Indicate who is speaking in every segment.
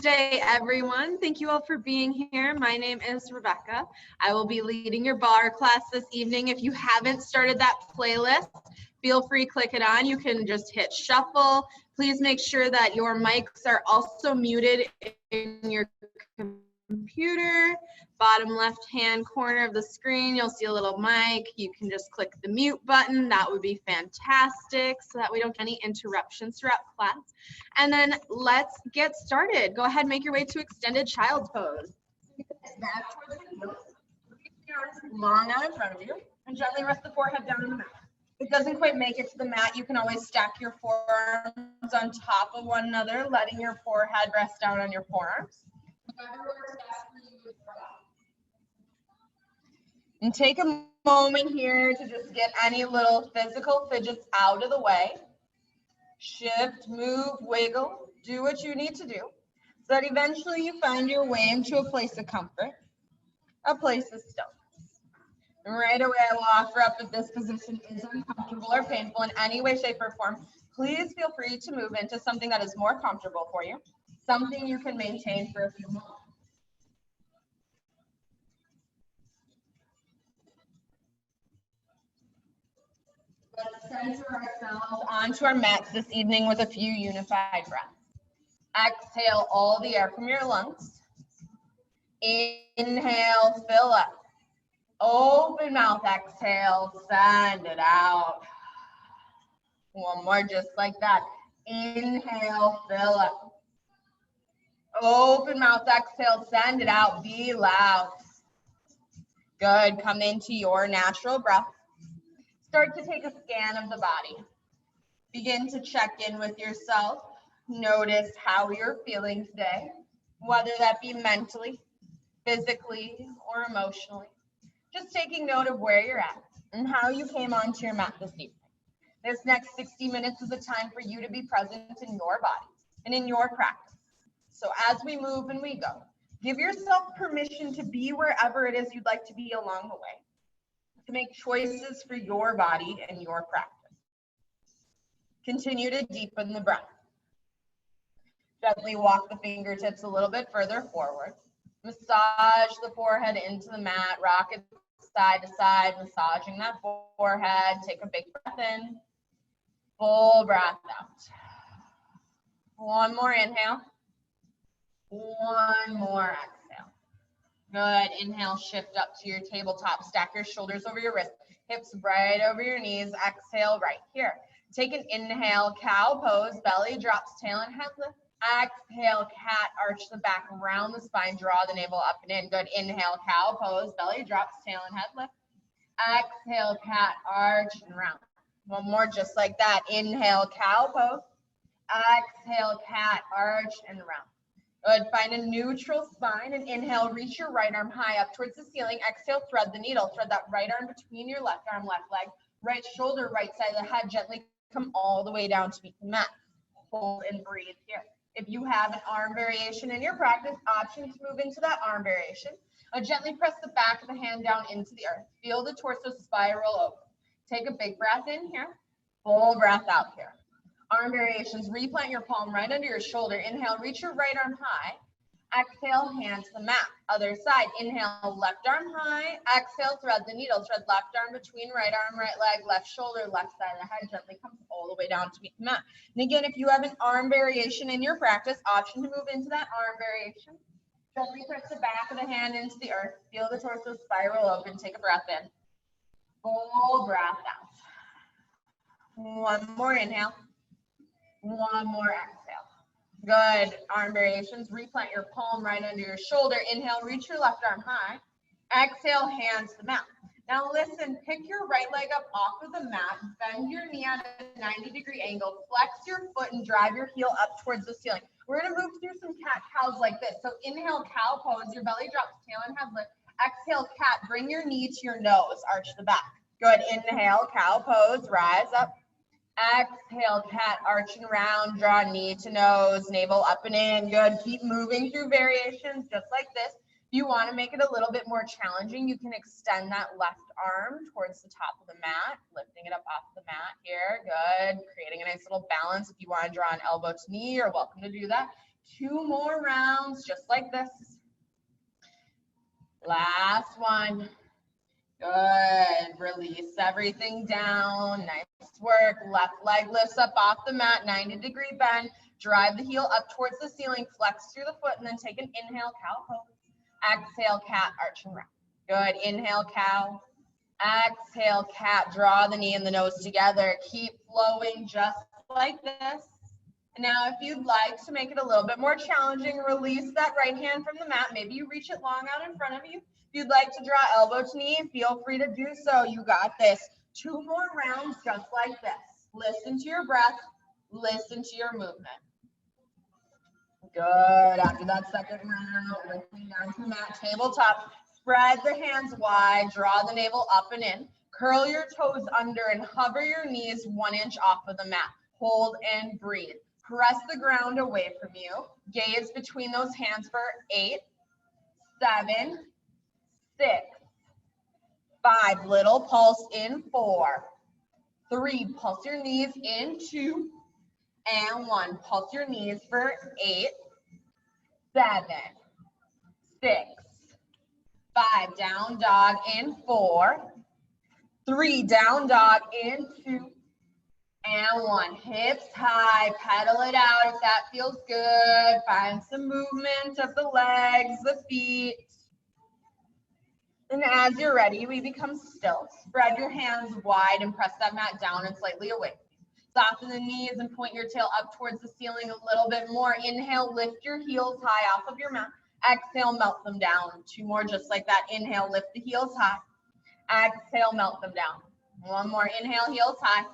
Speaker 1: Day, everyone. Thank you all for being here. My name is Rebecca. I will be leading your barre class this evening. If you haven't started that playlist, feel free to click it on. You can just hit shuffle. Please make sure that your mics are also muted in your computer. Bottom left hand corner of the screen, you'll see a little mic. You can just click the mute button. That would be fantastic so that we don't get any interruptions throughout class. And then let's get started. Go ahead and make your way to extended child's pose. Back towards the heels. Reach the arms long out in front of you and gently rest the forehead down on the mat. If it doesn't quite make it to the mat, you can always stack your forearms on top of one another, letting your forehead rest down on your forearms. And take a moment here to just get any little physical fidgets out of the way. Shift, move, wiggle, do what you need to do so that eventually you find your way into a place of comfort, a place of stillness. And right away, I will offer up if this position is uncomfortable or painful in any way, shape, or form. Please feel free to move into something that is more comfortable for you, something you can maintain for a few moments. Let's center ourselves onto our mats this evening with a few unified breaths. Exhale all the air from your lungs. Inhale, fill up. Open mouth, exhale, send it out. One more just like that. Inhale, fill up. Open mouth, exhale, send it out. Be loud. Good. Come into your natural breath. Start to take a scan of the body. Begin to check in with yourself. Notice how you're feeling today, whether that be mentally, physically, or emotionally. Just taking note of where you're at and how you came onto your mat this evening. This next 60 minutes is a time for you to be present in your body and in your practice. So as we move and we go, give yourself permission to be wherever it is you'd like to be along the way, to make choices for your body and your practice. Continue to deepen the breath. Gently walk the fingertips a little bit further forward. Massage the forehead into the mat. Rock it side to side, massaging that forehead. Take a big breath in. Full breath out. One more inhale. One more exhale. Good. Inhale, shift up to your tabletop. Stack your shoulders over your wrists. Hips right over your knees. Exhale right here. Take an inhale, cow pose. Belly drops, tail and head lift. Exhale, cat, arch the back, round the spine, draw the navel up and in. Good. Inhale, cow pose. Belly drops, tail and head lift. Exhale, cat, arch and round. One more just like that. Inhale, cow pose. Exhale, cat, arch and round. Good. Find a neutral spine and inhale, reach your right arm high up towards the ceiling. Exhale, thread the needle. Thread that right arm between your left arm, left leg, right shoulder, right side of the head. Gently come all the way down to meet the mat. Hold and breathe here. If you have an arm variation in your practice, option to move into that arm variation. Gently press the back of the hand down into the earth. Feel the torso spiral open. Take a big breath in here. Full breath out here. Arm variations, replant your palm right under your shoulder. Inhale, reach your right arm high. Exhale, hand to the mat. Other side, inhale, left arm high. Exhale, thread the needle. Thread left arm between right arm, right leg, left shoulder, left side of the head. Gently come all the way down to meet the mat. And again, if you have an arm variation in your practice, option to move into that arm variation. Gently press the back of the hand into the earth. Feel the torso spiral open. Take a breath in. Full breath out. One more inhale. One more exhale. Good. Arm variations. Replant your palm right under your shoulder. Inhale, reach your left arm high. Exhale, hands to the mat. Now listen, pick your right leg up off of the mat. Bend your knee at a 90-degree angle. Flex your foot and drive your heel up towards the ceiling. We're going to move through some cat-cows like this. So inhale, cow pose. Your belly drops, tail and head lift. Exhale, cat. Bring your knee to your nose. Arch the back. Good. Inhale, cow pose. Rise up. Exhale, cat, arch and round, draw knee to nose, navel up and in. Good. Keep moving through variations just like this. If you want to make it a little bit more challenging, you can extend that left arm towards the top of the mat, lifting it up off the mat here. Good. Creating a nice little balance. If you want to draw an elbow to knee, you're welcome to do that. 2 more rounds, just like this. Last one. Good. Release everything down. Nice work. Left leg lifts up off the mat, 90-degree bend. Drive the heel up towards the ceiling. Flex through the foot, and then take an inhale, cow pose. Exhale, cat, arch and round. Good. Inhale, cow. Exhale, cat. Draw the knee and the nose together. Keep flowing just like this. Now, if you'd like to make it a little bit more challenging, release that right hand from the mat. Maybe you reach it long out in front of you. If you'd like to draw elbow to knee, feel free to do so. You got this. 2 more rounds just like this. Listen to your breath. Listen to your movement. Good. After that second round, lifting down to the mat, tabletop. Spread the hands wide. Draw the navel up and in. Curl your toes under and hover your knees 1 inch off of the mat. Hold and breathe. Press the ground away from you. Gaze between those hands for 8, 7, 6, 5. Little pulse in 4, 3. Pulse your knees in 2, and 1. Pulse your knees for 8, 7, 6, 5. Down dog in 4, 3. Down dog in 2. And 1. Hips high, pedal it out if that feels good. Find some movement of the legs, the feet. And as you're ready, we become still. Spread your hands wide and press that mat down and slightly away. Soften the knees and point your tail up towards the ceiling a little bit more. Inhale, lift your heels high off of your mat. Exhale, melt them down. 2 more just like that. Inhale, lift the heels high. Exhale, melt them down. 1 more. Inhale, heels high.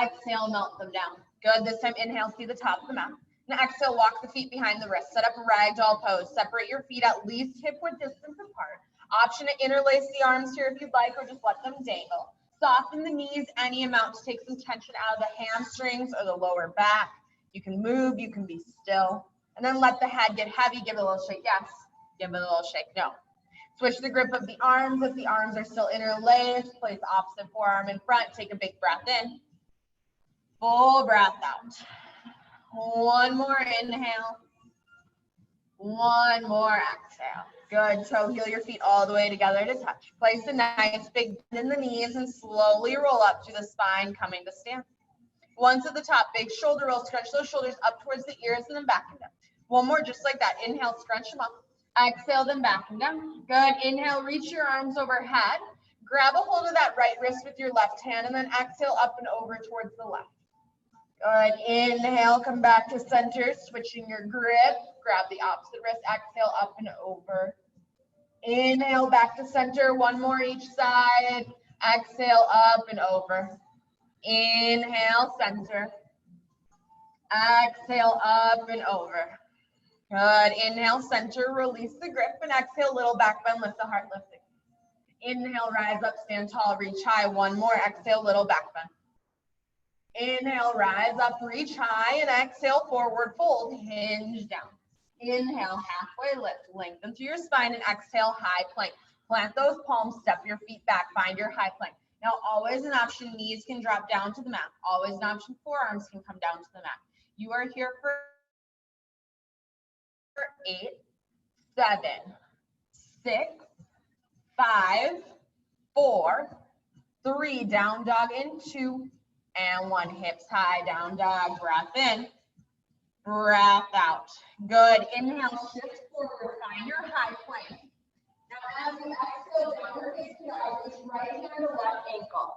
Speaker 1: Exhale, melt them down. Good. This time, inhale, see the top of the mat. Now, exhale, walk the feet behind the wrist. Set up a ragdoll pose. Separate your feet at least hip-width distance apart. Option to interlace the arms here if you'd like, or just let them dangle. Soften the knees any amount to take some tension out of the hamstrings or the lower back. You can move. You can be still. And then let the head get heavy. Give it a little shake. Yes. Give it a little shake. No. Switch the grip of the arms. If the arms are still interlaced, place opposite forearm in front. Take a big breath in. Full breath out. 1 more inhale. 1 more exhale. Good. Toe heel your feet all the way together to touch. Place a nice big bend in the knees and slowly roll up through the spine, coming to stand. Once at the top, big shoulder roll. Scrunch those shoulders up towards the ears and then back and down. 1 more just like that. Inhale, scrunch them up. Exhale, then back and down. Good. Inhale, reach your arms overhead. Grab a hold of that right wrist with your left hand and then exhale up and over towards the left. Good. Inhale, come back to center, switching your grip. Grab the opposite wrist. Exhale, up and over. Inhale, back to center. 1 more each side. Exhale, up and over. Inhale, center. Exhale, up and over. Good. Inhale, center. Release the grip. And exhale, little back bend. Lift the heart, lifting. Inhale, rise up, stand tall, reach high. 1 more. Exhale, little back bend. Inhale, rise up, reach high, and exhale, forward fold, hinge down. Inhale, halfway lift, lengthen through your spine, and exhale, high plank. Plant those palms, step your feet back, find your high plank. Now, always an option, knees can drop down to the mat. Always an option, forearms can come down to the mat. You are here for 8, 7, 6, 5, 4, 3, down dog in 2, and 1. Hips high, down dog, breath in, breath out. Good. Inhale, shift forward, find your high plank. Now, as you exhale, downward facing dog, reach right hand to left ankle.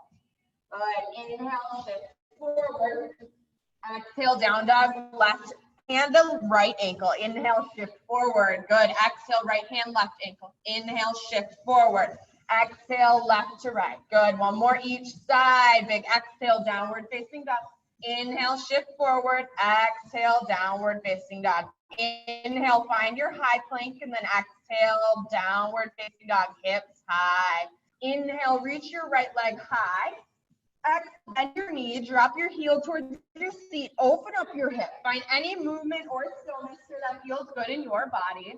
Speaker 1: Good. Inhale, shift forward. Exhale, down dog, left hand to right ankle. Inhale, shift forward. Good. Exhale, right hand, left ankle. Inhale, shift forward. Exhale, left to right. Good. 1 more each side. Big exhale, downward facing dog. Inhale, shift forward. Exhale, downward facing dog. Inhale, find your high plank, and then exhale, downward facing dog. Hips high. Inhale, reach your right leg high. Exhale, bend your knee, drop your heel towards your seat. Open up your hip. Find any movement or stillness here that feels good in your body.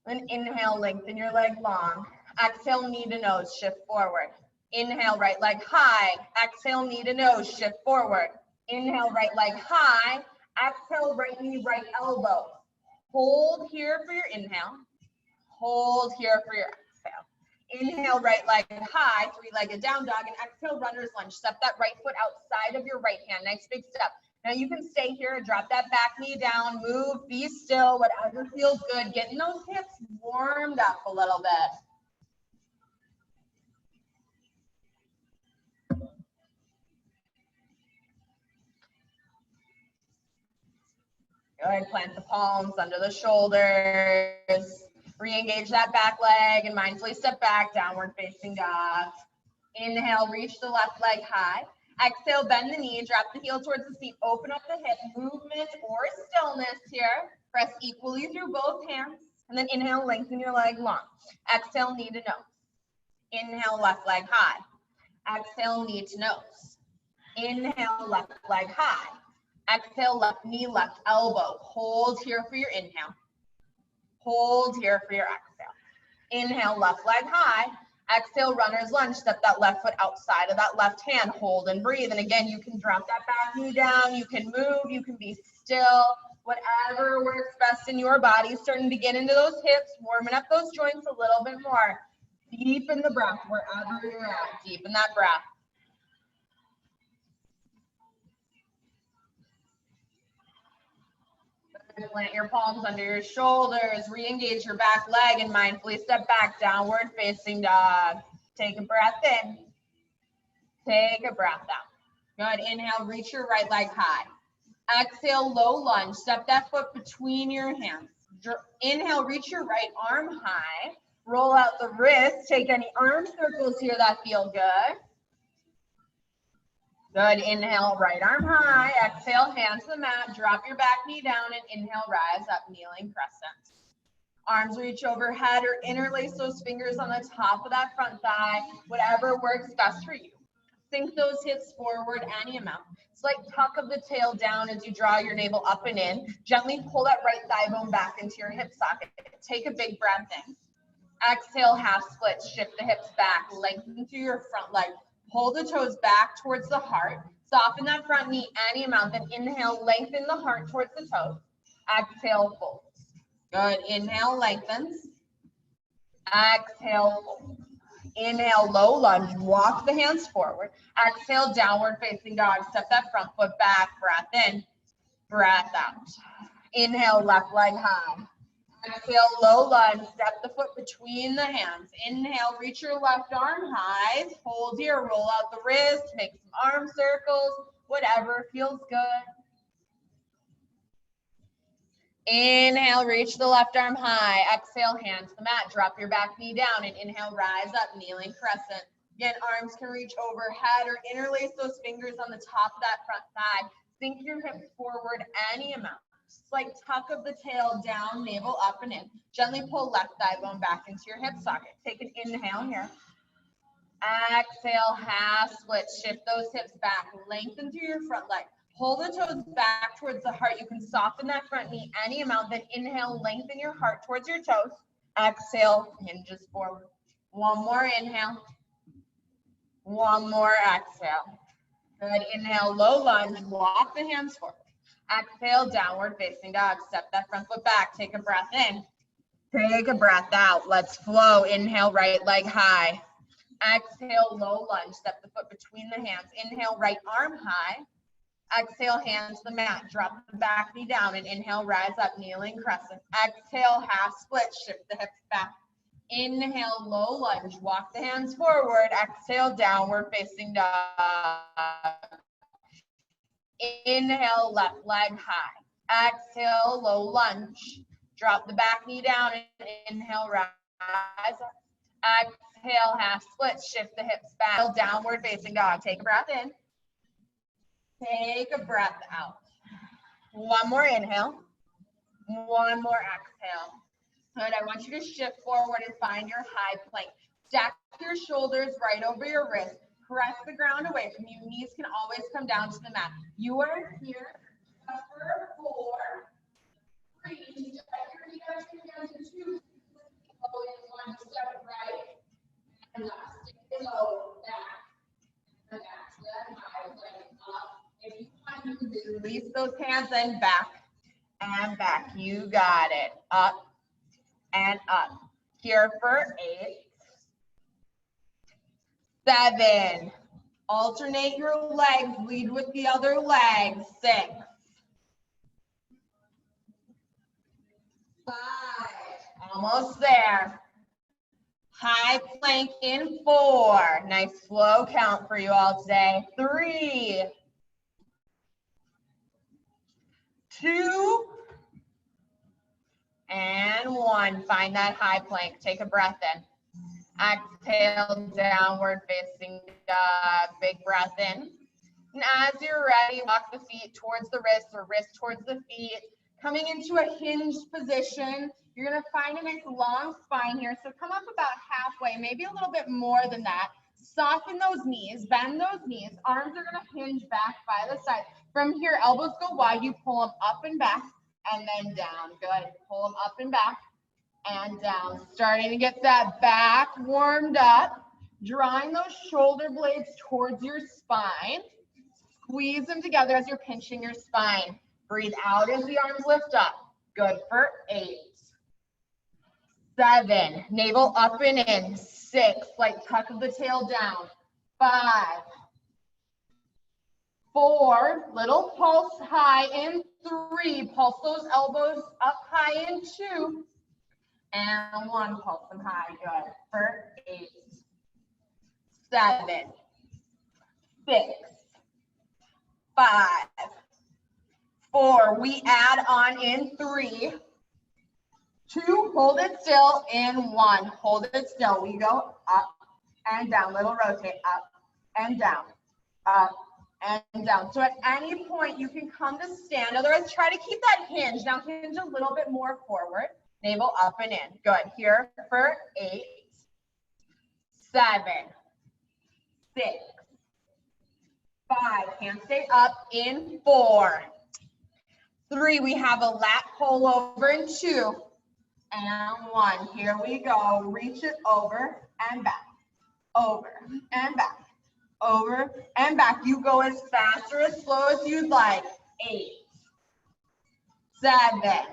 Speaker 1: Then inhale, lengthen your leg long. Exhale, knee to nose, shift forward. Inhale, right leg high. Exhale, knee to nose, shift forward. Inhale, right leg high. Exhale, right knee, right elbow. Hold here for your inhale. Hold here for your exhale. Inhale, right leg high, three-legged down dog, and exhale, runner's lunge. Step that right foot outside of your right hand. Nice big step. Now you can stay here, drop that back knee down, move, be still, whatever feels good. Getting those hips warmed up a little bit. Good, plant the palms under the shoulders. Re-engage that back leg and mindfully step back, downward facing dog. Inhale, reach the left leg high. Exhale, bend the knee, drop the heel towards the seat, open up the hip, movement or stillness here. Press equally through both hands. And then inhale, lengthen your leg long. Exhale, knee to nose. Inhale, left leg high. Exhale, knee to nose. Inhale, left leg high. Exhale, left knee, left elbow. Hold here for your inhale. Hold here for your exhale. Inhale, left leg high. Exhale, runner's lunge. Step that left foot outside of that left hand. Hold and breathe. And again, you can drop that back knee down. You can move. You can be still. Whatever works best in your body. Starting to get into those hips, warming up those joints a little bit more. Deepen the breath wherever you're at. Deepen that breath. Plant your palms under your shoulders, re-engage your back leg and mindfully step back, downward facing dog. Take a breath in. Take a breath out. Good, inhale, reach your right leg high. Exhale, low lunge, step that foot between your hands. Inhale, reach your right arm high. Roll out the wrist, take any arm circles here that feel good. Good, inhale, right arm high, exhale, hands to the mat, drop your back knee down and inhale, rise up, kneeling crescent. Arms reach overhead or interlace those fingers on the top of that front thigh, whatever works best for you. Sink those hips forward any amount. Slight tuck of the tail down as you draw your navel up and in. Gently pull that right thigh bone back into your hip socket. Take a big breath in. Exhale, half split, shift the hips back, lengthen through your front leg. Pull the toes back towards the heart. Soften that front knee any amount. Then inhale, lengthen the heart towards the toes. Exhale, folds. Good. Inhale, lengthens. Exhale, folds. Inhale, low lunge. Walk the hands forward. Exhale, downward facing dog. Step that front foot back. Breath in. Breath out. Inhale, left leg high. Exhale, low lunge, step the foot between the hands. Inhale, reach your left arm high. Hold here, roll out the wrist, make some arm circles, whatever feels good. Inhale, reach the left arm high. Exhale, hand to the mat. Drop your back knee down and inhale, rise up, kneeling crescent. Again, arms can reach overhead or interlace those fingers on the top of that front thigh. Sink your hips forward any amount. Slight tuck of the tail down, navel up and in. Gently pull left thigh bone back into your hip socket. Take an inhale here. Exhale, half split. Shift those hips back. Lengthen through your front leg. Pull the toes back towards the heart. You can soften that front knee any amount. Then inhale, lengthen your heart towards your toes. Exhale, hinges forward. One more inhale. One more exhale. Good. Inhale, low lunge. Walk the hands forward. Exhale, downward facing dog. Step that front foot back. Take a breath in. Take a breath out. Let's flow. Inhale, right leg high. Exhale, low lunge. Step the foot between the hands. Inhale, right arm high. Exhale, hands to the mat. Drop the back knee down and inhale, rise up, kneeling crescent. Exhale, half split. Shift the hips back. Inhale, low lunge. Walk the hands forward. Exhale, downward facing dog. Inhale, left leg high. Exhale, low lunge. Drop the back knee down and inhale, rise up. Exhale, half split. Shift the hips back. Downward facing dog. Take a breath in. Take a breath out. One more inhale. One more exhale. Good. I want you to shift forward and find your high plank. Stack your shoulders right over your wrist. Press the ground away from you. Knees can always come down to the mat. You are here for 4, 3, step your feet up to your hands, and 2, always one step right, and left. Stay low, back, and back, left, high, leg up. If you want, you can release those hands and back and back. You got it. Up and up. Here for 8, 7. Alternate your legs. Lead with the other leg. 6, 5. Almost there. High plank in 4. Nice slow count for you all today. 3, 2, and 1. Find that high plank. Take a breath in. Exhale, downward facing dog. Big breath in. And as you're ready, walk the feet towards the wrists or wrist towards the feet. Coming into a hinged position. You're going to find a nice long spine here. So come up about halfway, maybe a little bit more than that. Soften those knees, bend those knees. Arms are going to hinge back by the side. From here, elbows go wide. You pull them up and back and then down. Good. Pull them up and back and down. Starting to get that back warmed up. Drawing those shoulder blades towards your spine. Squeeze them together as you're pinching your spine. Breathe out as the arms lift up. Good for 8. 7, navel up and in. 6, light tuck of the tail down. 5, 4, little pulse high in 3. Pulse those elbows up high in 2. And 1, pulse them high. Good for 8, 7, 6, 5, 4. We add on in 3. 2, hold it still, in 1, hold it still. We go up and down, little rotate, up and down, up and down. So at any point you can come to stand, otherwise try to keep that hinge. Now hinge a little bit more forward, navel up and in. Good, here for 8, 7, 6, 5, hands stay up in 4, 3, we have a lat pull over in 2, and 1. Here we go. Reach it over and back, over and back, over and back. You go as fast or as slow as you'd like. 8, 7,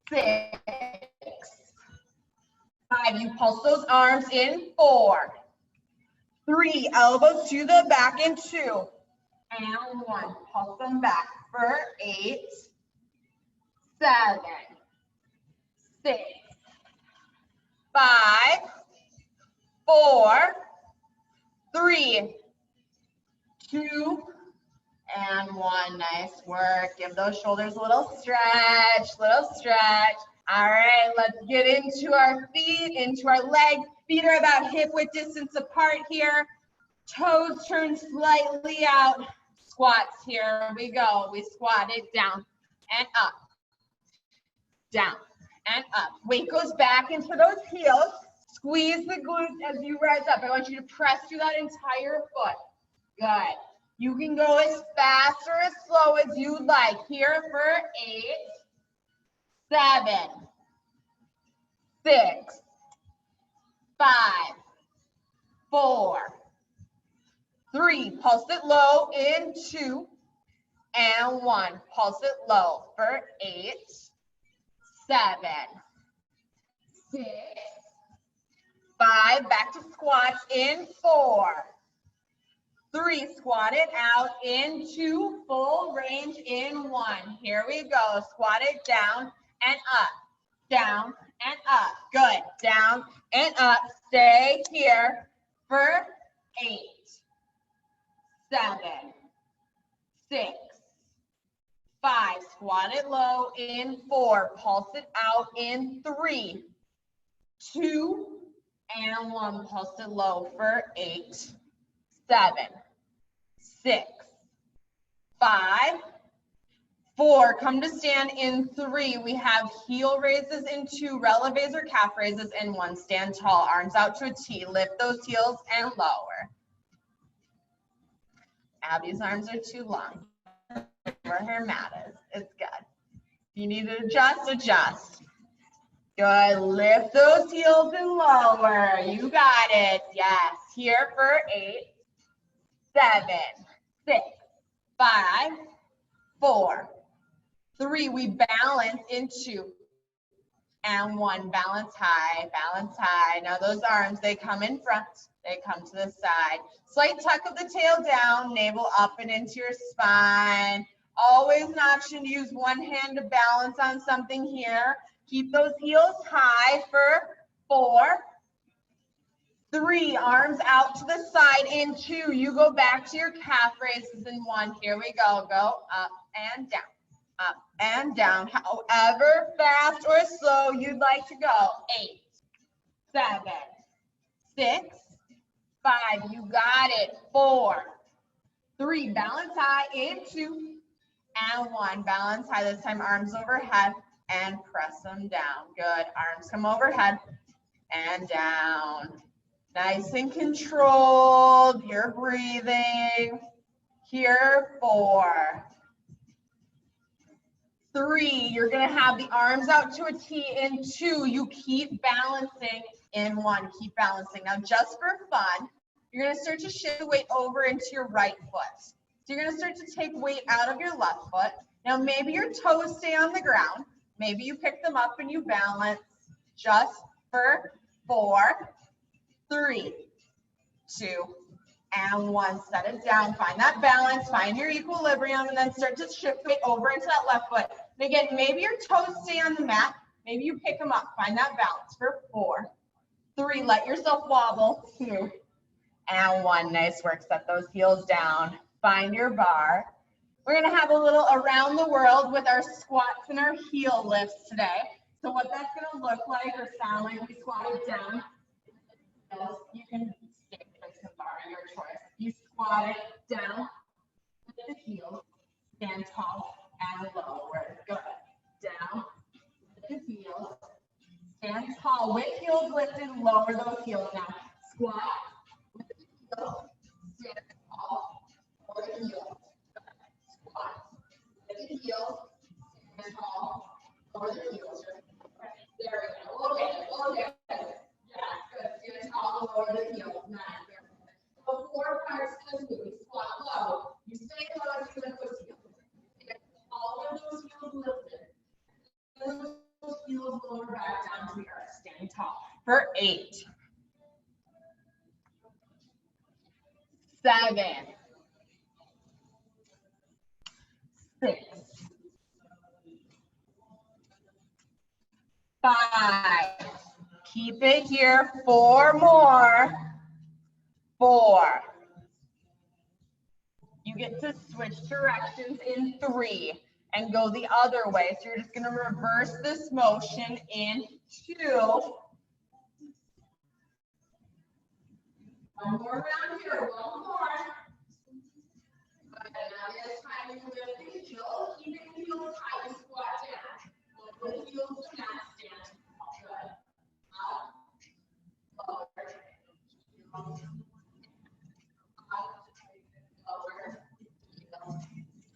Speaker 1: 6, 5. You pulse those arms in 4, 3. Elbows to the back in 2, and 1. Pulse them back for 8, 7, 6, 5, 4, 3, 2, and 1. Nice work. Give those shoulders a little stretch, little stretch. All right, let's get into our feet, into our legs. Feet are about hip width distance apart here. Toes turn slightly out. Squats, here we go. We squat it down and up, down and up. Weight goes back into those heels. Squeeze the glutes as you rise up. I want you to press through that entire foot. Good. You can go as fast or as slow as you'd like. Here for 8, 7, 6, 5, 4, 3. Pulse it low in 2, and 1. Pulse it low for 8, 7, 6, 5. Back to squats in 4, 3. Squat it out in 2. Full range in 1. Here we go. Squat it down and up, down and up. Good. Down and up. Stay here for 8, 7, 6, 5. Squat it low in 4. Pulse it out in 3, 2, and 1. Pulse it low for 8, 7, 6, 5, 4. Come to stand in 3. We have heel raises in 2, releves or calf raises in 1. Stand tall, arms out to a T. Lift those heels and lower. Abby's arms are too long. Where her mat is. It's good. If you need to adjust, adjust. Good. Lift those heels and lower. You got it. Yes. Here for 8, 7, 6, 5, 4, 3, we balance into, and 1, balance high, balance high. Now those arms, they come in front, they come to the side. Slight tuck of the tail down, navel up and into your spine. Always an option to use one hand to balance on something here. Keep those heels high for 4, 3, arms out to the side. In 2, you go back to your calf raises. In 1, here we go. Go up and down, up and down. However fast or slow you'd like to go. 8, 7, 6, 5, you got it. 4, 3, balance high. In 2, and 1, balance high. This time arms overhead and press them down. Good, arms come overhead and down. Nice and controlled, you're breathing. Here, 4, 3, you're gonna have the arms out to a T. In 2, you keep balancing. In 1, keep balancing. Now just for fun, you're gonna start to shift the weight over into your right foot. So you're gonna start to take weight out of your left foot. Now maybe your toes stay on the ground. Maybe you pick them up and you balance. Just for 4, 3, 2, and 1. Set it down. Find that balance. Find your equilibrium, and then start to shift weight over into that left foot. And again, maybe your toes stay on the mat. Maybe you pick them up. Find that balance for 4, 3. Let yourself wobble. 2, and 1. Nice work. Set those heels down. Find your bar. We're going to have a little around the world with our squats and our heel lifts today. So what that's going to look like or sound like, we squatted down. You can stick with the bar, your choice. You squat it down with the heels, stand tall and lower. Good. Down with the heels, stand tall with heels lifted, lower those heels now. Squat with the heels, stand tall, lower the heels. Squat with the heels, stand tall, lower the heels. There we go. Okay. Stand tall, lower the heels. Nice. So 4 parts to the move. Squat low. You stay low to lift those heels. All of those heels lifted. Those heels lower back down to the earth. Stand tall. For 8, 7, 6, 5. Keep it here. 4 more. 4. You get to switch directions in 3 and go the other way. So you're just going to reverse this motion in 2. One more round here. 1 more. Good. Now this time you lift the heels. Keep the heels high. Squat down. Lower the heels to mat. Stand. Good. Up. Lower.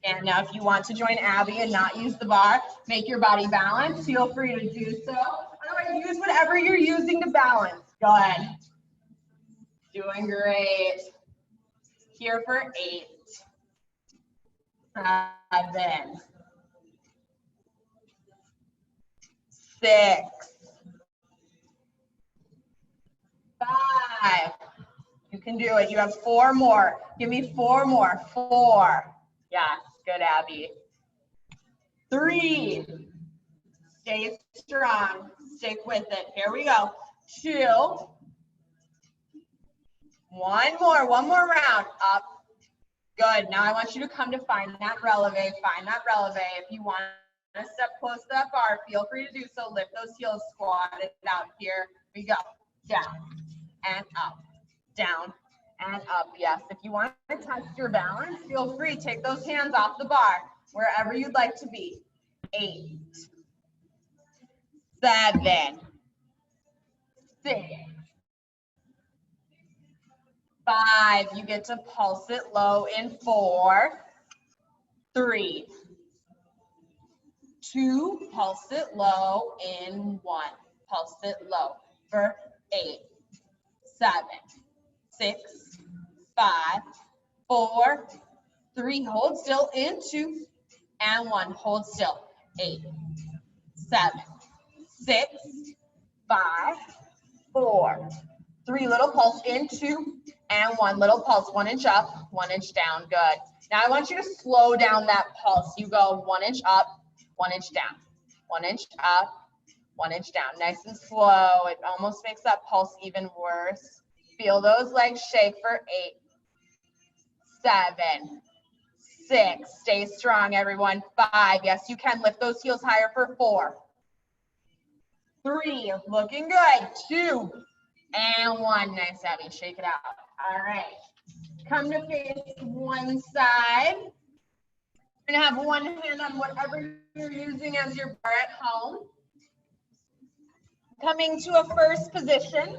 Speaker 1: And now if you want to join Abby and not use the bar, make your body balance, feel free to do so. Otherwise, use whatever you're using to balance. Go ahead. Doing great. Here for 8, 7, 6, 5. You can do it. You have 4 more. Give me 4 more. 4. Yes, good, Abby. 3. Stay strong. Stick with it. Here we go. 2. 1 more. 1 more round. Up. Good. Now I want you to come to find that releve. Find that releve. If you want to step close to that bar, feel free to do so. Lift those heels. Squat it out. Here we go. Down and up. Down and up. Yes, if you want to test your balance, feel free. Take those hands off the bar wherever you'd like to be. 8, 7, 6, 5. You get to pulse it low in 4, 3, 2. Pulse it low in 1. Pulse it low for 8, 7, 6, 5, 4, 3. Hold still in 2 and 1. Hold still. 8, 7, 6, 5, 4, 3. Little pulse in 2 and 1. Little pulse. 1 inch up, 1 inch down. Good. Now I want you to slow down that pulse. You go 1 inch up, 1 inch down, 1 inch up, 1 inch down. Nice and slow. It almost makes that pulse even worse. Feel those legs shake for 8, 7, 6. Stay strong, everyone. 5. Yes, you can. Lift those heels higher for 4, 3. Looking good. 2 and 1. Nice, Abby. Shake it out. All right. Come to face one side. You're going to have one hand on whatever you're using as your bar at home. Coming to a first position.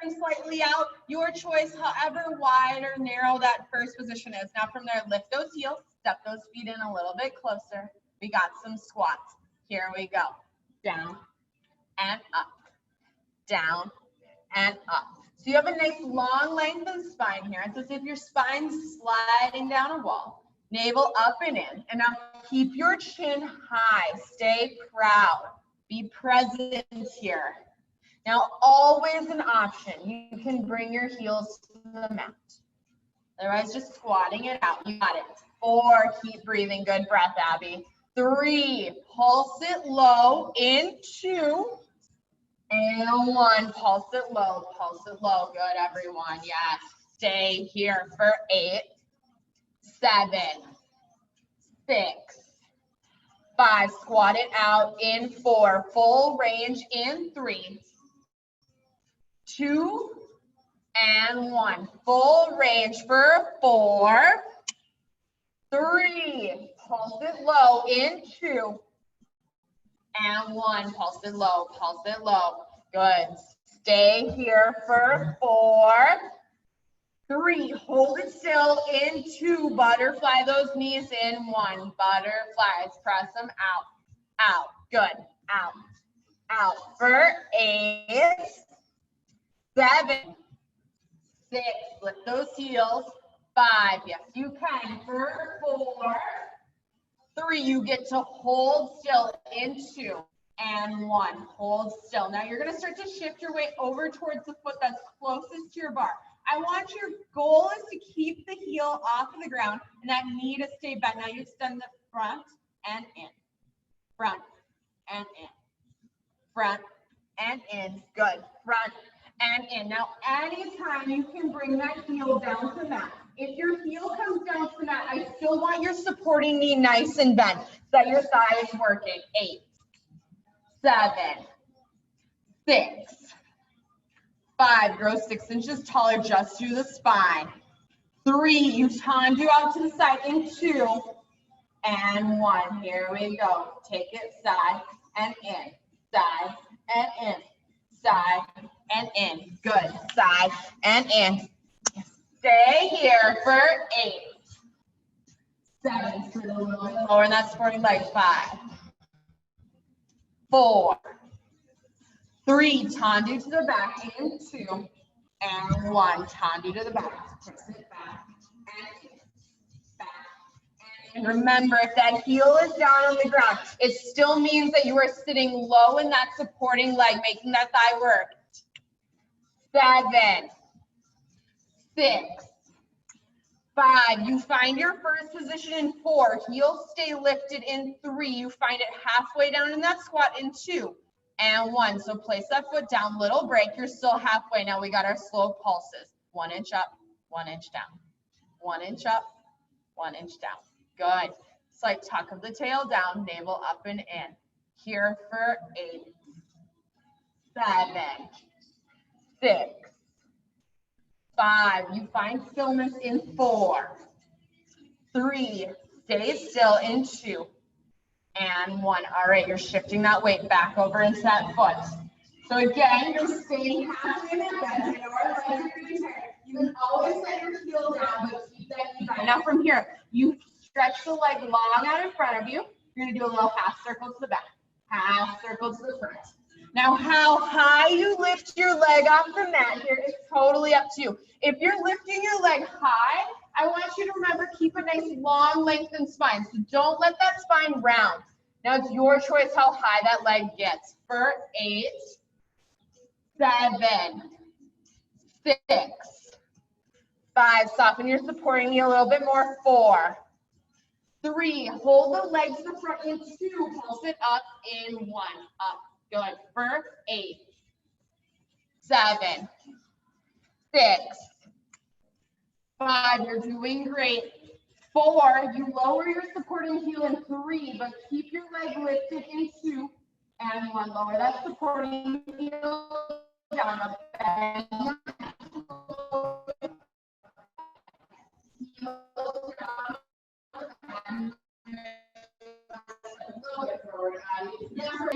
Speaker 1: Turn slightly out. Your choice, however wide or narrow that first position is. Now from there, lift those heels. Step those feet in a little bit closer. We got some squats. Here we go. Down and up. Down and up. So you have a nice long length of spine here. It's as if your spine's sliding down a wall. Navel up and in. And now keep your chin high. Stay proud. Be present here. Now, always an option. You can bring your heels to the mat. Otherwise, just squatting it out. You got it. 4, keep breathing. Good breath, Abby. 3, pulse it low in 2. And 1, pulse it low, pulse it low. Good, everyone. Yes. Stay here for 8, 7, 6, 5. Squat it out in 4. Full range in 3, 2, and 1. Full range for 4, 3. Pulse it low in 2. And 1. Pulse it low, pulse it low. Good. Stay here for 4, 3. Hold it still in 2. Butterfly those knees in 1. Butterflies. Press them out. Out. Good. Out. Out for 8, 7, 6. Lift those heels. 5. Yes, you can. For 4, 3. You get to hold still in 2 and 1. Hold still. Now you're going to start to shift your weight over towards the foot that's closest to your bar. I want your goal is to keep the heel off of the ground and that knee to stay bent. Now you extend the front and in. Front and in. Front and in. Good. Front and in. Now anytime you can bring that heel down to the mat. If your heel comes down to the mat, I still want your supporting knee nice and bent so that your thigh is working. 8, 7, 6, 5. Grow 6 inches taller just through the spine. 3. You tandu out to the side in 2 and 1. Here we go. Take it side and in. Side and in. Side and in. Good. Side and in. Stay here for 8, 7. Scoot a little bit lower in that supporting leg. 5, 4, 3. Tandu to the back in 2 and 1. Tandu to the back. Press it back and in. Back and in. Remember, if that heel is down on the ground, it still means that you are sitting low in that supporting leg, making that thigh work. 7, 6, 5. You find your first position in 4. Heels stay lifted in 3. You find it halfway down in that squat in 2 and 1. So place that foot down, little break. You're still halfway. Now we got our slow pulses. 1 inch up, 1 inch down. 1 inch up, 1 inch down. Good. It's like tuck of the tail down, navel up and in. Here for 8, 7, 6, 5. You find stillness in 4, 3. Stay still in 2 and 1. All right, you're shifting that weight back over into that foot. So again, you're staying halfway in that bend. You can always let your heel down, but keep that knee down. Now from here, you stretch the leg long out in front of you. You're going to do a little half circle to the back, half circle to the front. Now, how high you lift your leg off the mat here is totally up to you. If you're lifting your leg high, I want you to remember, keep a nice long lengthened spine. So don't let that spine round. Now it's your choice how high that leg gets. For 8, 7, 6, 5. Soften your supporting knee a little bit more. 4, 3. Hold the legs to the front. In 2. Pulse it up. In 1. Up. Good. For 8, 7, 6, 5. You're doing great. 4. You lower your supporting heel in 3, but keep your leg lifted in 2. And 1. Lower that supporting heel down. Bend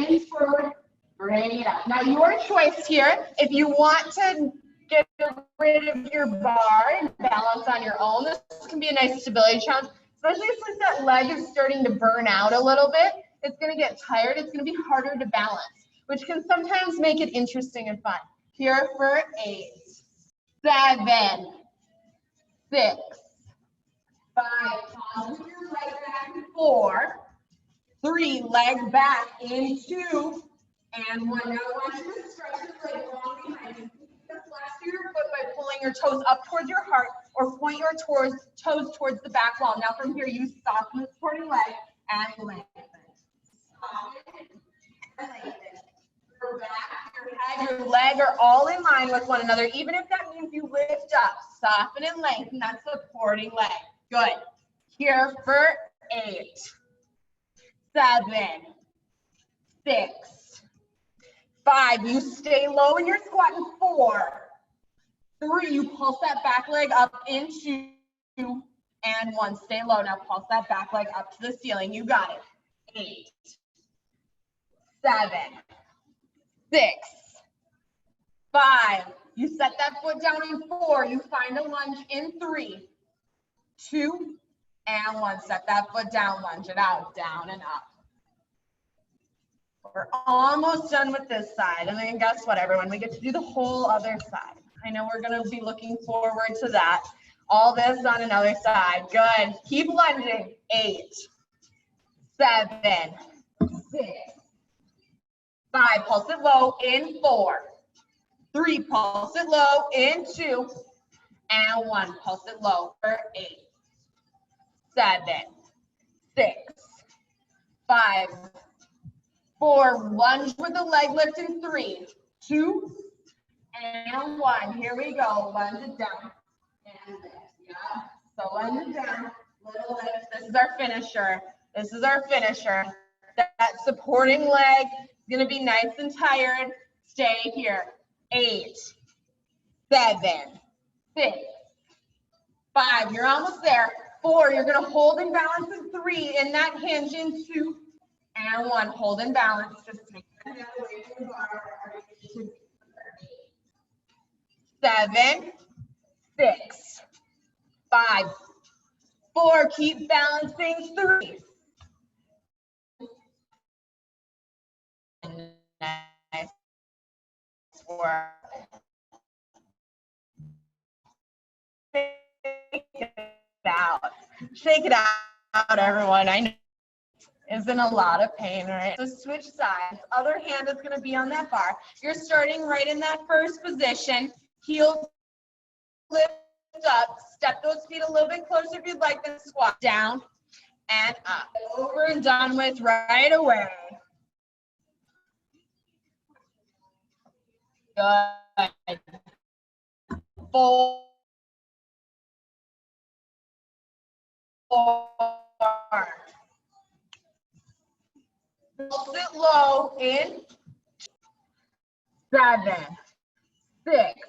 Speaker 1: your forward, bring it up. Now your choice here, if you want to get rid of your bar and balance on your own, this can be a nice stability challenge, especially since that leg is starting to burn out a little bit. It's going to get tired. It's going to be harder to balance, which can sometimes make it interesting and fun. Here for 8, 7, 6, 5. Pause with your leg back in 4, 3. Leg back in 2, and 1. Now I want you to stretch your leg long behind you. The flex of your foot by pulling your toes up towards your heart, or point your toes towards the back wall. Now from here, you soften the supporting leg and lengthen. Soften and lengthen. Your back, your head, your leg are all in line with one another, even if that means you lift up. Soften and lengthen that supporting leg. Good. Here for 8, 7, 6, 5. You stay low in your squat in 4, 3. You pulse that back leg up in 2, and 1. Stay low. Now pulse that back leg up to the ceiling. You got it. 8, 7, 6, 5. You set that foot down in 4. You find a lunge in 3, 2, and 1. Set that foot down, lunge it out, down and up. We're almost done with this side. And then guess what, everyone? We get to do the whole other side. I know we're going to be looking forward to that. All this on another side. Good. Keep lunging. 8, 7, 6, 5. Pulse it low in 4, 3. Pulse it low in 2, and 1. Pulse it low for 8, 7, 6, 5, 4. Lunge with the leg lift in 3, 2, and 1. Here we go. Lunge it down and lift. Yeah. So lunge it down, little lift. This is our finisher. This is our finisher. That supporting leg is going to be nice and tired. Stay here. 8, 7, 6, 5. You're almost there. 4. You're going to hold and balance in 3 in that hinge in 2, and 1. Hold and balance. Just take that hand away from the bar. 7, 6, 5, 4. Keep balancing. 3. Nice work. Shake it out. Shake it out, everyone. I know it's in a lot of pain, right? So switch sides. Other hand is going to be on that bar. You're starting right in that first position. Heels lift up. Step those feet a little bit closer if you'd like, then squat down and up. Over and done with right away. Good. 4. 4. Sit low in 7, 6,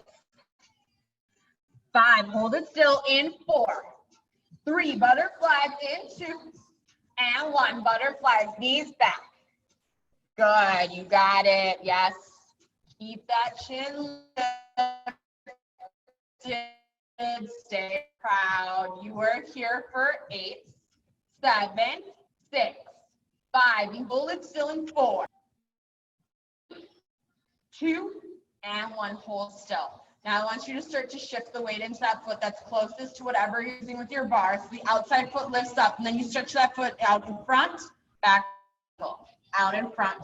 Speaker 1: 5. Hold it still in 4, 3. Butterflies in 2, and 1. Butterflies, knees back. Good. You got it. Yes. Keep that chin lifted. Stay proud. You are here for 8, 7, 6, 5. You hold it still in 4, 2, and 1. Hold still. Now I want you to start to shift the weight into that foot that's closest to whatever you're using with your bar. So the outside foot lifts up, and then you stretch that foot out in front, back, out in front,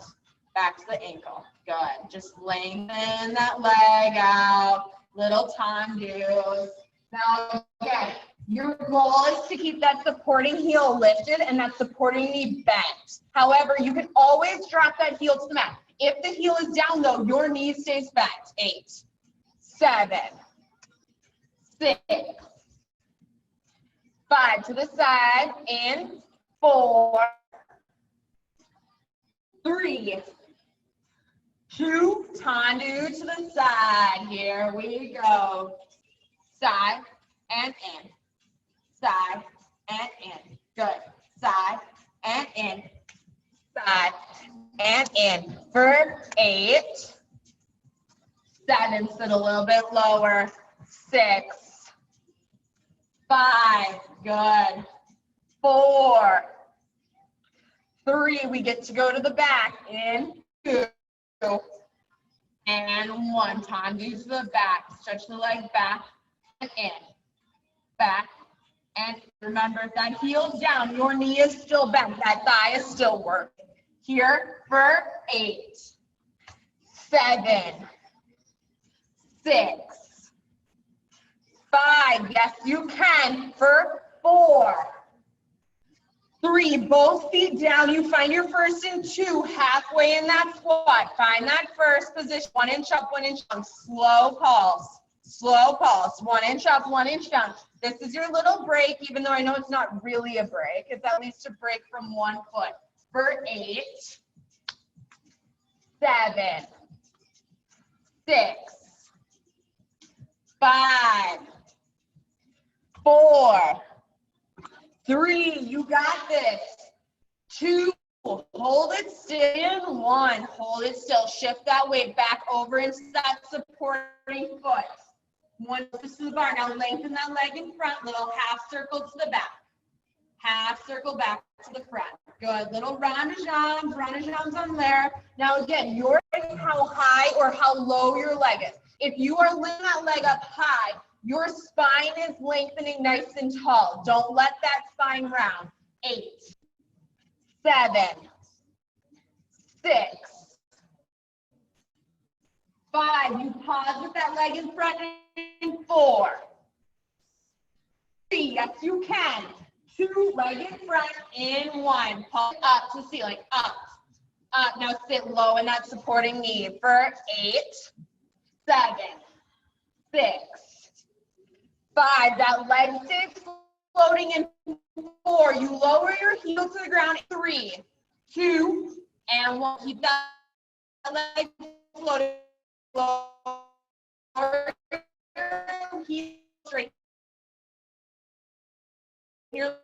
Speaker 1: back to the ankle. Good. Just lengthen that leg out. Little tendu. Now again, your goal is to keep that supporting heel lifted and that supporting knee bent. However, you can always drop that heel to the mat. If the heel is down though, your knee stays bent. 8, 7, 6, 5 to the side, in 4, 3, 2, tendu to the side. Here we go. Side and in. Side and in. Good. Side and in. Side and in. For 8, 7, sit a little bit lower. 6, 5, good. 4, 3, we get to go to the back. In 2, and 1. Tendu to the back. Stretch the leg back and in. Back and remember, if that heel's down, your knee is still bent. That thigh is still working. Here for 8, 7, 6, 5. Yes, you can. For 4, 3. Both feet down. You find your first and 2. Halfway in that squat. Find that first position. 1 inch up, 1 inch down. Slow pulse. Slow pulse. 1 inch up, 1 inch down. This is your little break, even though I know it's not really a break. It's at least a break from one foot. For 8, 7, 6, 5, 4, 3. You got this. 2. Hold it still. 1. Hold it still. Shift that weight back over into that supporting foot. 1 to the bar. Now lengthen that leg in front. Little half circle to the back. Half circle back to the front. Good. Little rond de jambes on there. Now again, your how high or how low your leg is. If you are lifting that leg up high, your spine is lengthening nice and tall. Don't let that spine round. 8, 7, 6, 5. You pause with that leg in front. 4, 3. Yes, you can. 2. Leg in front. In 1. Pulse up to ceiling. Up. Up. Now sit low in that supporting knee. For 8, 7, 6, 5. That leg stays floating in 4. You lower your heel to the ground. 3, 2, and 1. Keep that leg floating. Lower your heel straight. Your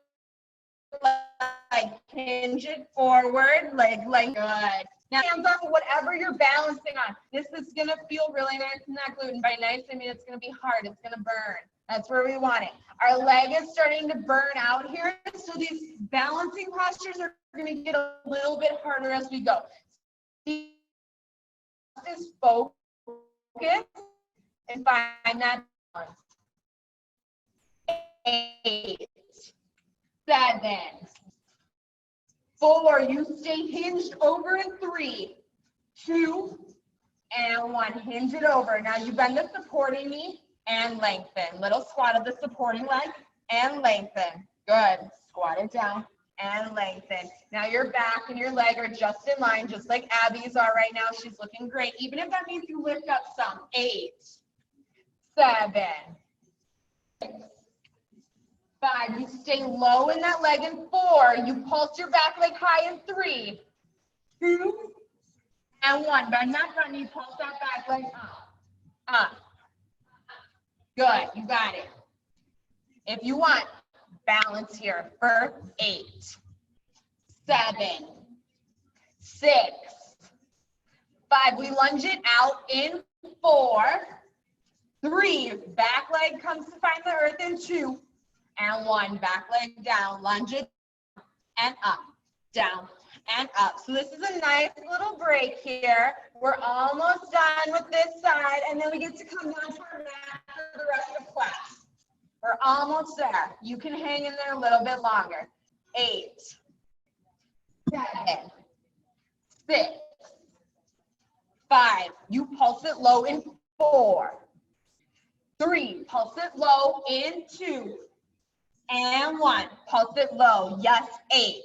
Speaker 1: leg, hinge it forward, leg length. Good. Now hands on whatever you're balancing on. This is gonna feel really nice in that glute. And by nice, I mean it's gonna be hard. It's gonna burn. That's where we want it. Our leg is starting to burn out here. So these balancing postures are gonna get a little bit harder as we go. Just focus and find that balance. 8, 7, 4. You stay hinged over in 3, 2, and 1. Hinge it over. Now you bend the supporting knee and lengthen. Little squat of the supporting leg and lengthen. Good. Squat it down and lengthen. Now your back and your leg are just in line, just like Abby's are right now. She's looking great. Even if that means you lift up some. 8, 7, 6, 5. You stay low in that leg in 4. You pulse your back leg high in 3, 2, and 1. Bend that front knee, pulse that back leg up. Up. Good. You got it. If you want, balance here for 8, 7, 6, 5. We lunge it out in 4, 3. Back leg comes to find the earth in 2. And 1. Back leg down, lunge it, and up, down, and up. So this is a nice little break here. We're almost done with this side, and then we get to come down to our mat for the rest of class. We're almost there. You can hang in there a little bit longer. 8, 7, 6, 5. You pulse it low in 4, 3. Pulse it low in 2, and 1. Pulse it low. Yes, 8,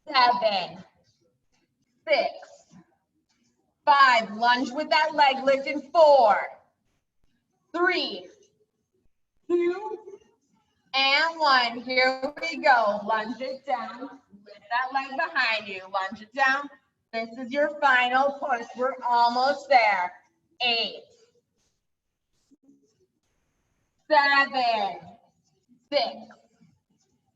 Speaker 1: 7, 6, 5. Lunge with that leg lift in 4, 3, 2, and 1. Here we go. Lunge it down. Lift that leg behind you. Lunge it down. This is your final push. We're almost there. 8, 7, 6,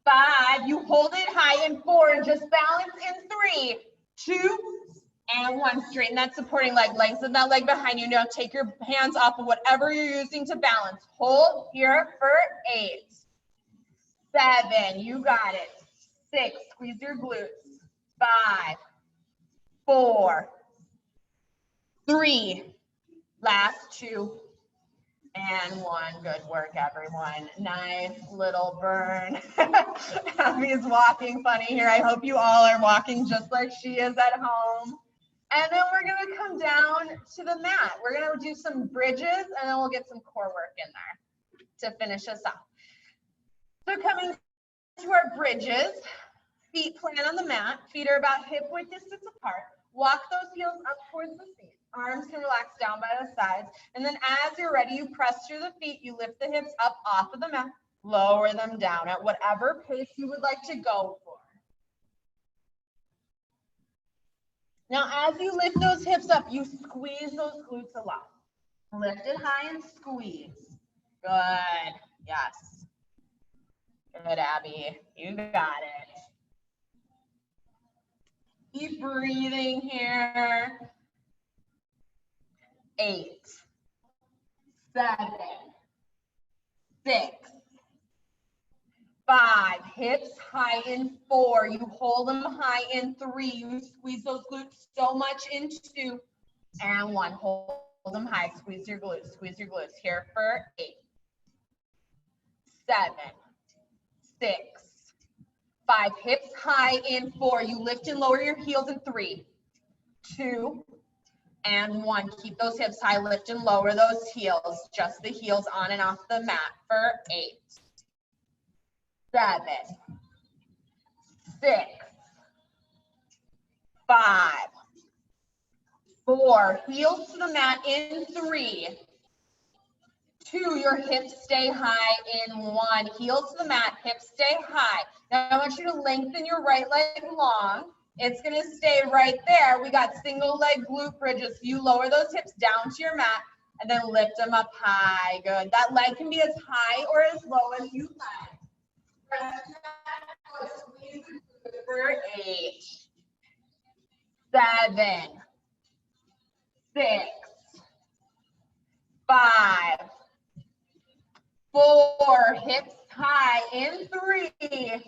Speaker 1: 5. You hold it high in 4 and just balance in 3, 2, and 1. Straighten that supporting leg. Lengthen that leg behind you. Now take your hands off of whatever you're using to balance. Hold here for 8, 7. You got it. 6. Squeeze your glutes. 5, 4, 3. Last 2. And 1. Good work, everyone. Nice little burn. Abby's walking funny here. I hope you all are walking just like she is at home. And then we're going to come down to the mat. We're going to do some bridges, and then we'll get some core work in there to finish us off. So coming to our bridges, feet plant on the mat. Feet are about hip width distance apart. Walk those heels up towards the feet. Arms can relax down by the sides. And then as you're ready, you press through the feet. You lift the hips up off of the mat. Lower them down at whatever pace you would like to go for. Now, as you lift those hips up, you squeeze those glutes a lot. Lift it high and squeeze. Good. Yes. Good, Abby. You got it. Keep breathing here. 8, 7, 6, 5. Hips high in 4. You hold them high in 3. You squeeze those glutes so much in 2. And 1. Hold them high. Squeeze your glutes. Squeeze your glutes. Here for 8, 7, 6, 5. Hips high in 4. You lift and lower your heels in 3, 2, and 1. Keep those hips high. Lift and lower those heels. Just the heels on and off the mat for 8, 7, 6, 5, 4. Heels to the mat in 3, 2. Your hips stay high in 1. Heels to the mat. Hips stay high. Now I want you to lengthen your right leg long. It's going to stay right there. We got single leg glute bridges. You lower those hips down to your mat and then lift them up high. Good. That leg can be as high or as low as you like. Squeeze for 8, 7, 6, 5, 4. Hips high in 3. Stay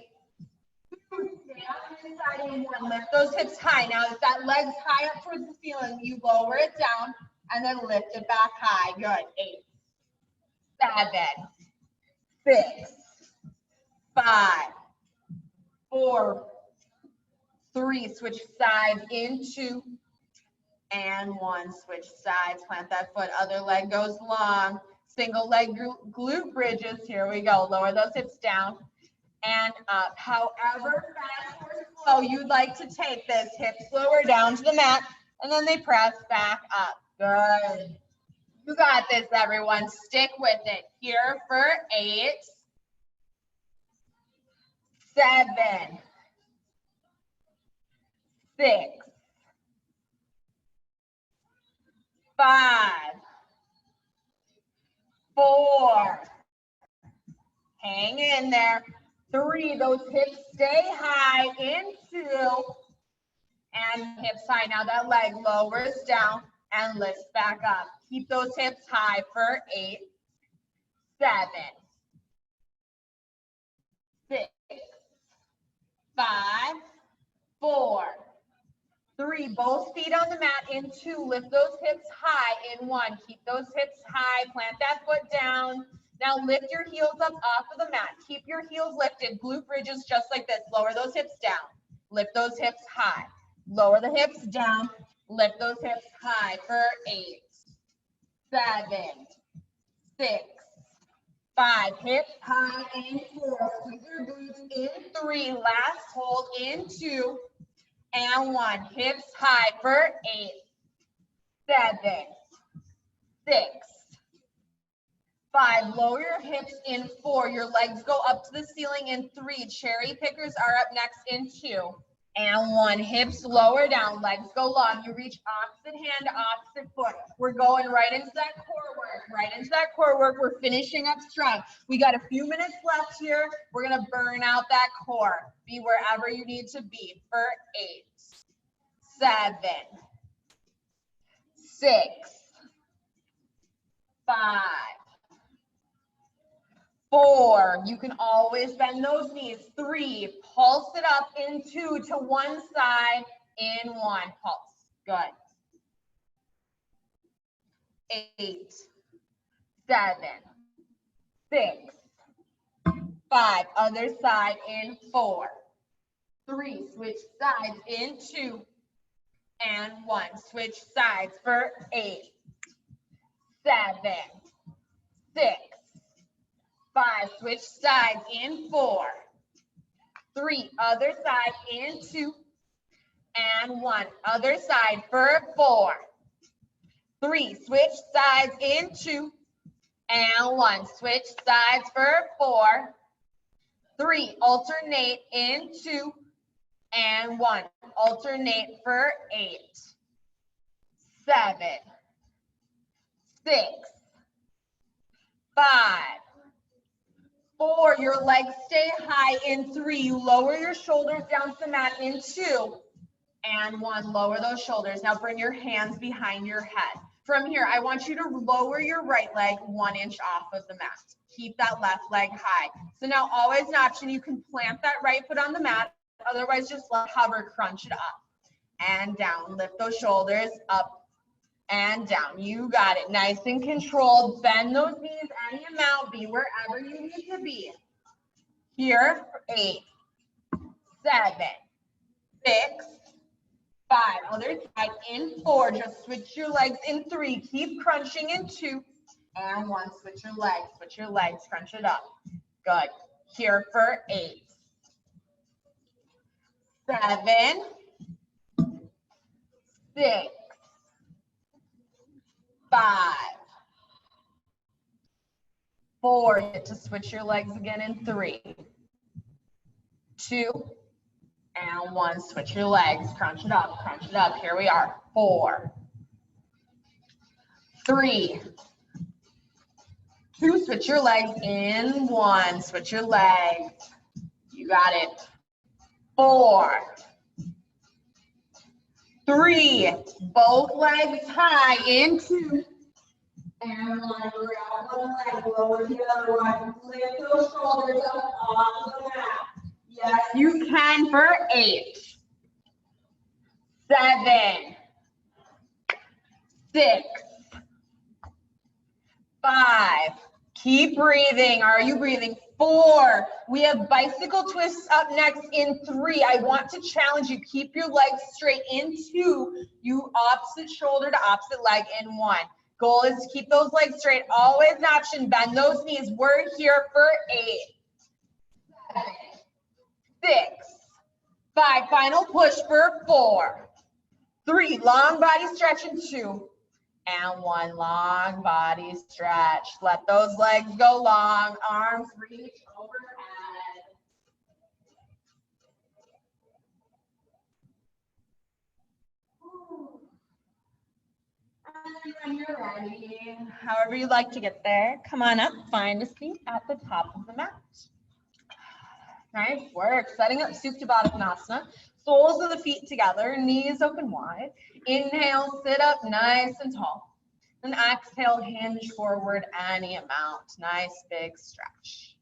Speaker 1: on the inside in 1. Lift those hips high. Now, if that leg's high up towards the ceiling, you lower it down and then lift it back high. Good. 8, 7, 6, 5, 4, 3. Switch sides in 2 and 1. Switch sides. Plant that foot. Other leg goes long. Single leg glute bridges. Here we go. Lower those hips down and up. However fast or slow you'd like to take this. Hips lower down to the mat, and then they press back up. Good. You got this, everyone. Stick with it. Here for 8, 7, 6, 5, 4. Hang in there. 3. Those hips stay high in 2. And hips high. Now that leg lowers down and lifts back up. Keep those hips high for 8, 7, 6, 5, 4, 3, both feet on the mat. In 2, lift those hips high. In 1, keep those hips high. Plant that foot down. Now lift your heels up off of the mat. Keep your heels lifted. Glute bridges just like this. Lower those hips down. Lift those hips high. Lower the hips down. Lift those hips high for 8, 7, 6, 5. Hips high in 4. Squeeze your glutes in 3. Last hold in 2 and 1. Hips high for 8, 7, 6, 5. Lower your hips in 4. Your legs go up to the ceiling in 3. Cherry pickers are up next in 2 and 1. Hips lower down. Legs go long. You reach opposite hand, opposite foot. We're going right into that core work. Right into that core work. We're finishing up strong. We got a few minutes left here. We're going to burn out that core. Be wherever you need to be for 8, 7, 6, 5, 4. You can always bend those knees. 3. Pulse it up in 2 to one side. In 1. Pulse. Good. 8, 7, 6, 5. Other side in 4. 3. Switch sides in 2 and 1. Switch sides for 8, 7, 6, 5. Switch sides in 4. 3. Other side in 2 and 1. Other side for 4. 3. Switch sides in 2 and 1. Switch sides for 4. 3. Alternate in 2 and 1. Alternate for 8, 7, 6, 5, 4. Your legs stay high in 3. You lower your shoulders down to the mat in 2 and 1. Lower those shoulders. Now bring your hands behind your head. From here, I want you to lower your right leg 1 inch off of the mat. Keep that left leg high. So now always an option. You can plant that right foot on the mat. Otherwise, just let hover, crunch it up and down. Lift those shoulders up and down. You got it. Nice and controlled. Bend those knees any amount. Be wherever you need to be. Here, 8, 7, 6, 5. Other side in 4. Just switch your legs in 3. Keep crunching in 2 and 1. Switch your legs. Switch your legs. Crunch it up. Good. Here for 8, 7, 6, 5, 4. Get to switch your legs again in 3, 2, and 1. Switch your legs. Crunch it up. Crunch it up. Here we are. 4, 3, 2. Switch your legs in 1. Switch your legs. You got it. 4, 3. Both legs high in 2 and 1. Grab one leg, lower the other one. Lift those shoulders up off the mat. Yes, you can for 8, 7, 6, 5. Keep breathing. Are you breathing? 4. We have bicycle twists up next in 3. I want to challenge you. Keep your legs straight in 2. You opposite shoulder to opposite leg in 1. Goal is to keep those legs straight. Always an option. Bend those knees. We're here for 8, 7, 6, 5. Final push for 4, 3. Long body stretch in 2 and 1. Long body stretch. Let those legs go long. Arms reach overhead. And when you're ready, however you like to get there, come on up. Find a seat at the top of the mat. Nice work. Setting up Supta Baddha. Soles of the feet together, knees open wide. Inhale, sit up nice and tall. And exhale, hinge forward any amount. Nice big stretch.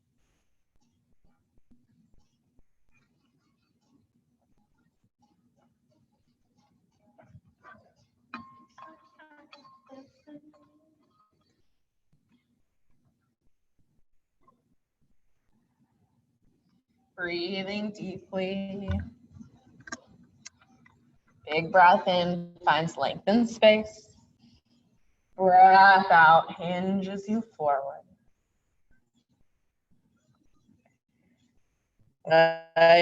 Speaker 1: Breathing deeply. Big breath in, finds length and space. Breath out, hinges you forward.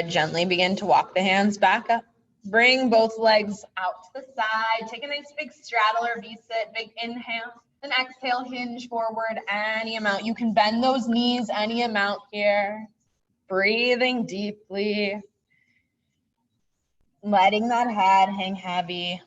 Speaker 1: Gently begin to walk the hands back up. Bring both legs out to the side. Take a nice big straddle or V-sit. Big inhale. And exhale, hinge forward any amount. You can bend those knees any amount here. Breathing deeply. Letting that head hang heavy.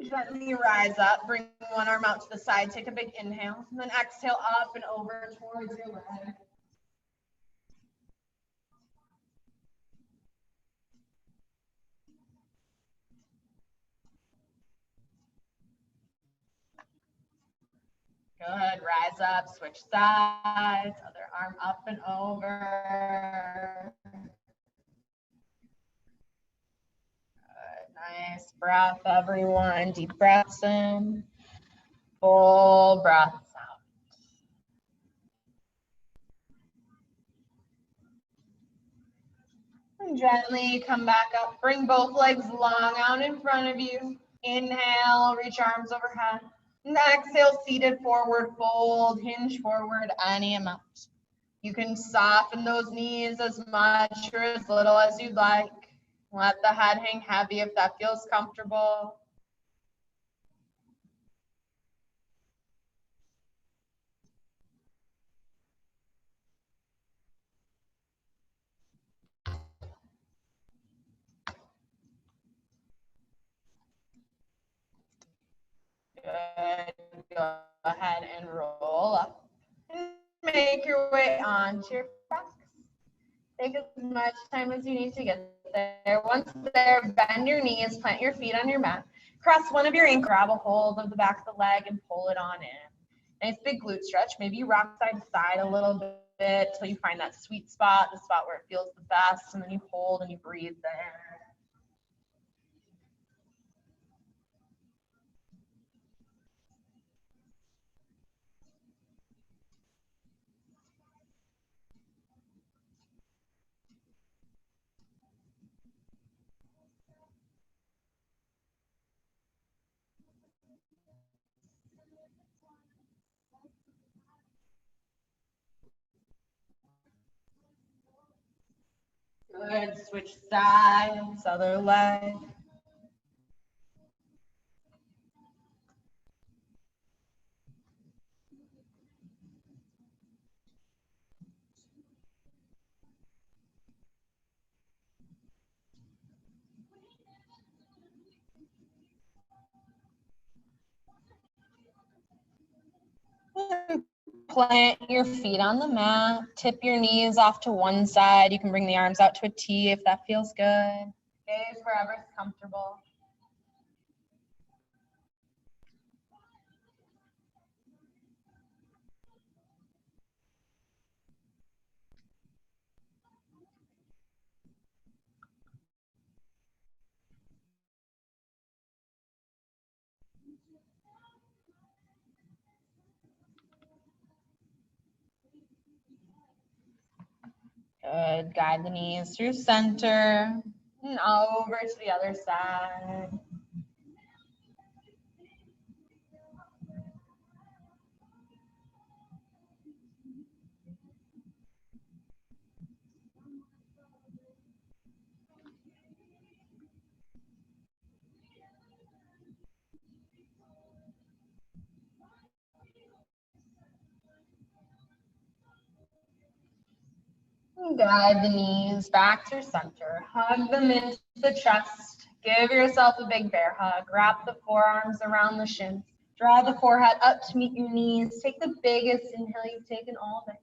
Speaker 1: Gently rise up, bring one arm out to the side, take a big inhale, and then exhale up and over towards your leg. Good, rise up, switch sides, other arm up and over. Good, nice breath, everyone. Deep breaths in, full breaths out. And gently come back up, bring both legs long out in front of you. Inhale, reach arms overhead. And exhale, seated forward fold, hinge forward any amount. You can soften those knees as much or as little as you'd like. Let the head hang heavy if that feels comfortable. Good. Go ahead and roll up. And make your way onto your backs. Take as much time as you need to get there. Once there, bend your knees, plant your feet on your mat. Cross one of your ankles, grab a hold of the back of the leg and pull it on in. Nice big glute stretch. Maybe you rock side to side a little bit till you find that sweet spot, the spot where it feels the best, and then you hold and you breathe there. Good, switch sides, other leg. Plant your feet on the mat, tip your knees off to one side. You can bring the arms out to a T if that feels good. Gaze wherever's comfortable. Good. Guide the knees through center and over to the other side. Guide the knees back to center. Hug them into the chest. Give yourself a big bear hug. Wrap the forearms around the shins. Draw the forehead up to meet your knees. Take the biggest inhale you've taken all day.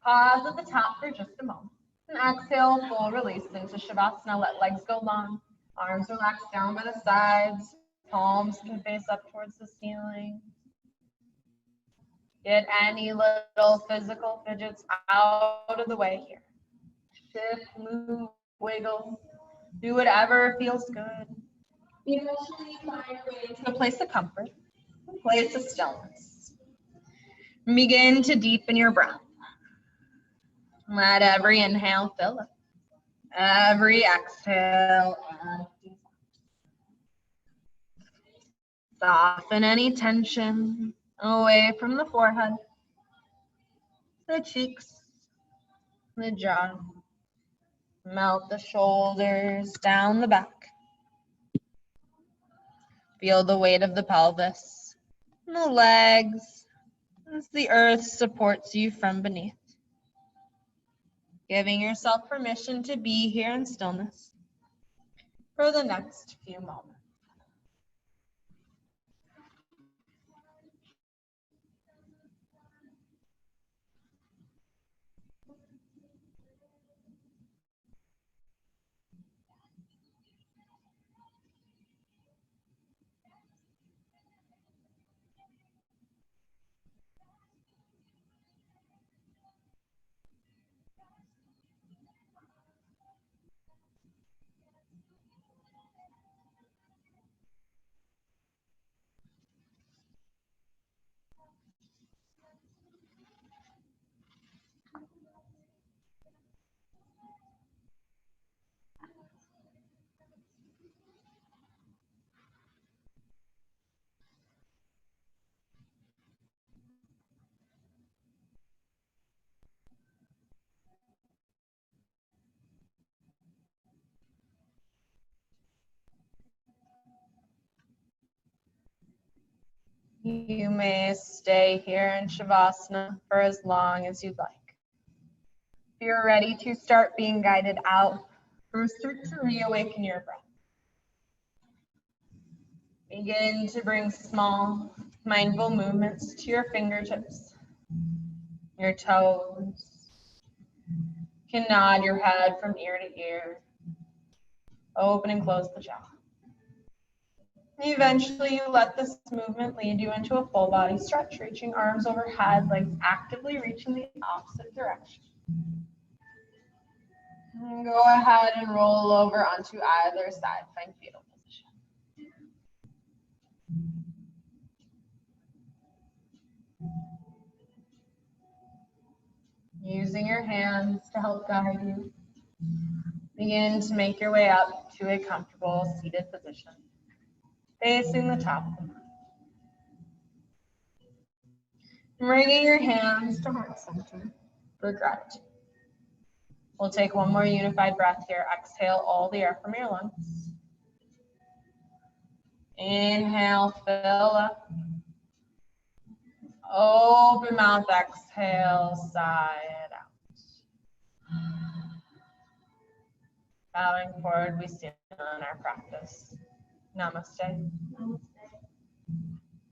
Speaker 1: Pause at the top for just a moment. And exhale, full release into Shavasana. Let legs go long. Arms relax down by the sides. Palms can face up towards the ceiling. Get any little physical fidgets out of the way here. Shift, move, wiggle. Do whatever feels good. Eventually find your way into a place of comfort, a place of stillness. Begin to deepen your breath. Let every inhale fill up. Every exhale empty. Soften any tension away from the forehead, the cheeks, the jaw. Melt the shoulders down the back. Feel the weight of the pelvis and the legs as the earth supports you from beneath. Giving yourself permission to be here in stillness for the next few moments. You may stay here in Shavasana for as long as you'd like. If you're ready to start being guided out, first start to reawaken your breath. Begin to bring small, mindful movements to your fingertips, your toes. You can nod your head from ear to ear. Open and close the jaw. Eventually, you let this movement lead you into a full body stretch, reaching arms overhead, legs actively reaching the opposite direction. And go ahead and roll over onto either side. Find fetal position. Using your hands to help guide you, begin to make your way up to a comfortable seated position, facing the top of the mat. Bringing your hands to heart center for gratitude. We'll take one more unified breath here. Exhale all the air from your lungs. Inhale, fill up. Open mouth, exhale, sigh it out. Bowing forward, we stand on our practice. Namaste.